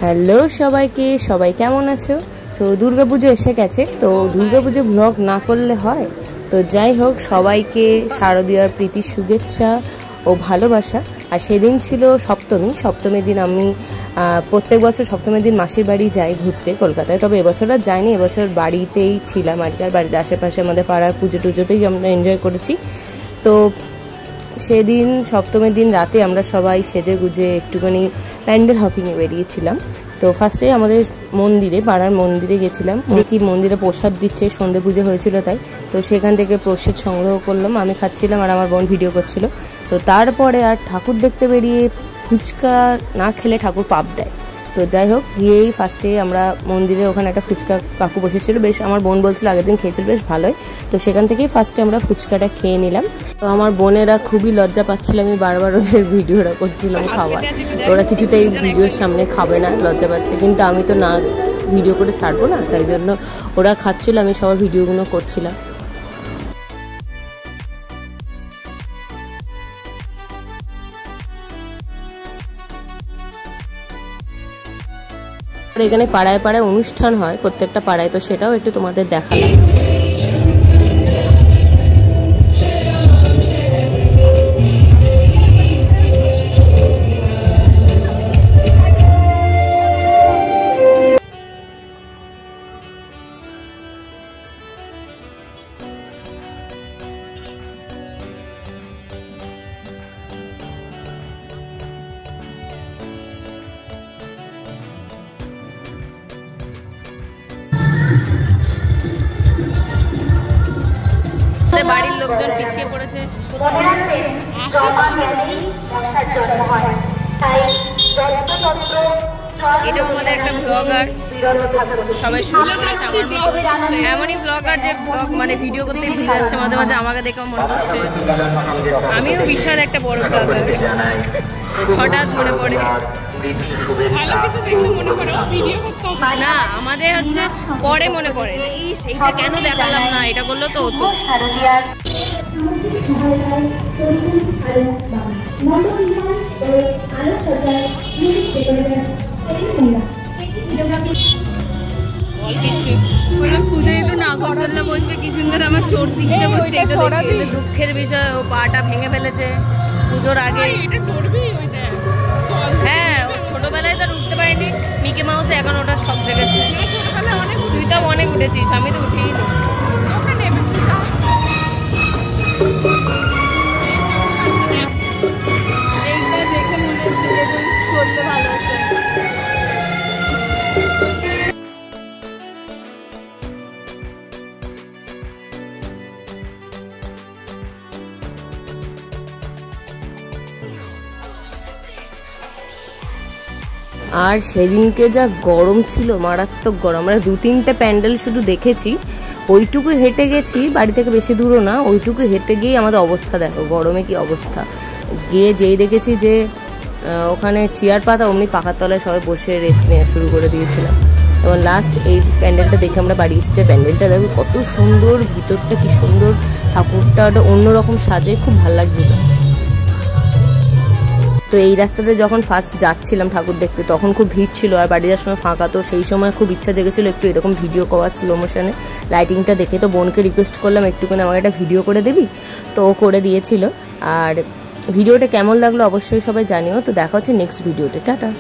Hello সবাইকে, সবাই কেমন আছো? তো দুর্গাপুজো এসে গেছে, তো দুর্গাপুজো ব্লগ না করলে হয়? তো যাই হোক, সবাইকে শারদীয়ার প্রীতি শুভেচ্ছা ও ভালোবাসা। আর সেদিন ছিল সপ্তমী। সপ্তমীর দিন আমি প্রত্যেক বছর সপ্তমীর দিন মাসির বাড়ি যাই ঘুরতে কলকাতায়, তবে এবছর আর যাইনি। এবছর বাড়িতেই ছিলাম আর বাড়ির আশেপাশে আমাদের পাড়ার পুজো টুজোতেই আমরা এনজয় করেছি। তো সেদিন সপ্তমীর দিন রাতে আমরা সবাই সেজে গুজে একটুখানি প্যান্ডেল হপিংয়ে বেরিয়েছিলাম। তো ফার্স্টে আমাদের মন্দিরে, পাড়ার মন্দিরে গেছিলাম। দেখি মন্দিরে প্রসাদ দিচ্ছে, সন্ধে পুজো হয়েছিল তাই। তো সেখান থেকে প্রসাদ সংগ্রহ করলাম, আমি খাচ্ছিলাম আর আমার বোন ভিডিও করছিল। তো তারপরে আর ঠাকুর দেখতে বেরিয়ে ফুচকা না খেলে ঠাকুর পাপ দেয়। তো যাই হোক, গিয়েই ফার্স্টে আমরা মন্দিরে ওখানে একটা ফুচকা কাকু বসেছিল, বেশ আমার বোন বলছিল আগের দিন খেয়েছিল বেশ ভালোই। তো সেখান থেকেই ফার্স্টে আমরা ফুচকাটা খেয়ে নিলাম। তো আমার বোনেরা খুবই লজ্জা পাচ্ছিল, আমি বারবার ওদের ভিডিওটা করছিলাম খাবার। তো ওরা কিছুতেই ভিডিওর সামনে খাবে না, লজ্জা পাচ্ছে। কিন্তু আমি তো না ভিডিও করে ছাড়বো না, তাই জন্য ওরা খাচ্ছিল, আমি সবার ভিডিওগুলো করছিলাম। এখানে পাড়ায় পাড়ায় অনুষ্ঠান হয় প্রত্যেকটা পাড়ায়, তো সেটাও একটু তোমাদের দেখালাম। বাড়ির লোকজন পিছিয়ে পড়েছে। এটাও আমাদের একটা ব্লগার, সবাই শুরু করেছে আমার এমনই ব্লগার যে ব্লগ মানে ভিডিও করতে ভুলে যাচ্ছে, মাঝে মাঝে আমাকে দেখেও মনে হচ্ছে আমিও বিশাল একটা বড় ব্লগার। হঠাৎ মনে পড়ে না, আমাদের হচ্ছে পরে মনে পড়ে এইটা কেন দেখালাম না, এটা করলো তো হতো। দুঃখের বিষয়, ও পাটা ভেঙে ফেলেছে পুজোর আগে। হ্যাঁ, ও ছোটবেলায় তার উঠতে পারেনি, মিকি মাউস এখন ওটা শখ জেগেছে। তুই তো অনেক উঠেছিস, আমি তো উঠিনি। এইটা দেখে মনে হচ্ছে যে চললে ভালো হতো। আর সেদিনকে যা গরম ছিল, মারাত্মক গরম। আমরা 2-3টে প্যান্ডেল শুধু দেখেছি, ওইটুকু হেঁটে গেছি, বাড়ি থেকে বেশি দূরও না। ওইটুকু হেঁটে গিয়ে আমাদের অবস্থা দেখো, গরমে কি অবস্থা। গিয়ে যেই দেখেছি যে ওখানে চেয়ার পাতা, অমনি পাখার তলায় সবাই বসে রেস্ট নেওয়া শুরু করে দিয়েছিলাম। এবং লাস্ট এই প্যান্ডেলটা দেখে আমরা বাড়ি এসেছি। প্যান্ডেলটা দেখো কত সুন্দর, ভিতরটা কি সুন্দর, ঠাকুরটা ওটা অন্যরকম সাজে, খুব ভালো লাগছিল। তো এই রাস্তাতে যখন ফার্স্ট যাচ্ছিলাম ঠাকুর দেখতে, তখন খুব ভিড় ছিল আর বাড়ি যাওয়ার সময় ফাঁকা। তো সেই সময় খুব ইচ্ছা জেগেছিল একটু এরকম ভিডিও করার, স্লো মোশনে লাইটিংটা দেখে। তো বোনকে রিকোয়েস্ট করলাম একটুখানি আমাকে একটা ভিডিও করে দিবি, তো ও করে দিয়েছিল। আর ভিডিওটা কেমন লাগলো অবশ্যই সবাই জানিও। তো দেখা হচ্ছে নেক্সট ভিডিওতে, টাটা।